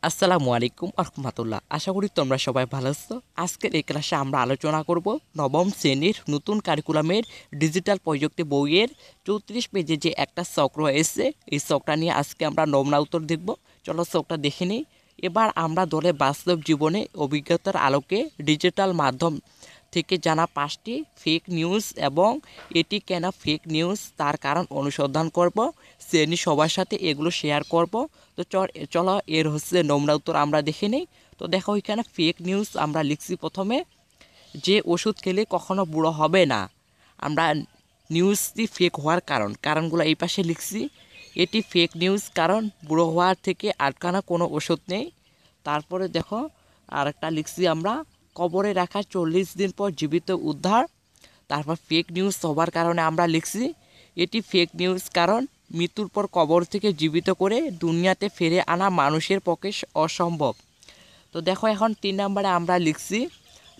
আসসালামু আলাইকুম রহমতুল্লাহ। আশা করি তোমরা সবাই ভালো আছো। আজকের এই ক্লাসে আমরা আলোচনা করব নবম শ্রেণীর নতুন কারিকুলামের ডিজিটাল প্রযুক্তি বইয়ের 34 পেজে যে একটা চক্র এসেছে, এই চক্রটা নিয়ে আজকে আমরা নমুনা উত্তর দেখব। চলো চক্রটা দেখে নিই। এবার আমরা দলে বাস্তব জীবনে অভিজ্ঞতার আলোকে ডিজিটাল মাধ্যম থেকে জানা 5টি ফেক নিউজ এবং এটি কেন ফেক নিউজ তার কারণ অনুসন্ধান করব, শ্রেণী সবার সাথে এগুলো শেয়ার করব। তো চলো এর হচ্ছে নমুনা উত্তর আমরা দেখে নিই। তো দেখো এখানে ফেক নিউজ আমরা লিখছি প্রথমে যে ওষুধ খেলে কখনো বুড়ো হবে না। আমরা নিউজটি ফেক হওয়ার কারণগুলো এই পাশে লিখছি। এটি ফেক নিউজ কারণ বুড়ো হওয়ার থেকে আটকানো কোনো ওষুধ নেই। তারপরে দেখো আরেকটা লিখছি আমরা কবরে রাখা 40 দিন পর জীবিত উদ্ধার। তারপর ফেক নিউজ হবার কারণে আমরা লিখছি এটি ফেক নিউজ কারণ মৃত্যুর পর কবর থেকে জীবিত করে দুনিয়াতে ফিরে আনা মানুষের পক্ষে অসম্ভব। তো দেখো এখন 3 নম্বরে আমরা লিখছি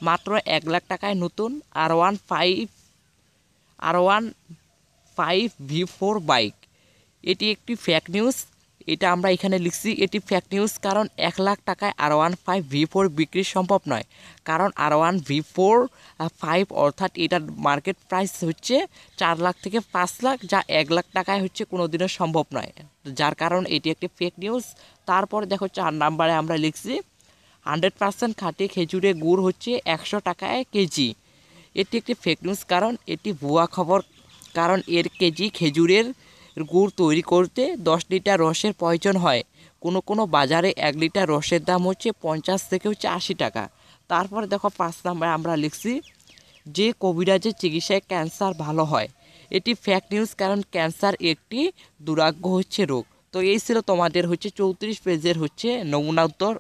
মাত্র 1 লাখ টাকায় নতুন R15 V4 বাইক। এটি একটি ফেক নিউজ। এটা আমরা এখানে লিখছি এটি ফেক নিউজ কারণ 1 লাখ টাকায় R15 V4 বিক্রি সম্ভব নয়। কারণ R15 অর্থাৎ এটার মার্কেট প্রাইস হচ্ছে 4 লাখ থেকে 5 লাখ, যা 1 লাখ টাকায় হচ্ছে কোনোদিনও সম্ভব নয়, যার কারণ এটি একটি ফেক নিউজ। তারপরে দেখো 4 নম্বরে আমরা লিখছি 100% খাঁটি খেজুরের গুড় হচ্ছে 100 টাকায় কেজি। এটি একটি ফেক নিউজ কারণ এটি ভুয়া খবর। কারণ এর কেজি খেজুরের গুড় তৈরি করতে 10 লিটার রসের প্রয়োজন হয়। কোনো বাজারে 1 লিটার রসের দাম হচ্ছে 50 থেকে 80 টাকা। তারপরে দেখো 5 নম্বরে আমরা লিখছি যে কবিরাজের চিকিৎসায় ক্যান্সার ভালো হয়। এটি ফেক নিউজ কারণ ক্যান্সার একটি দুরারোগ্য রোগ। তো এই ছিল তোমাদের 34 পেজের নমুনা উত্তর।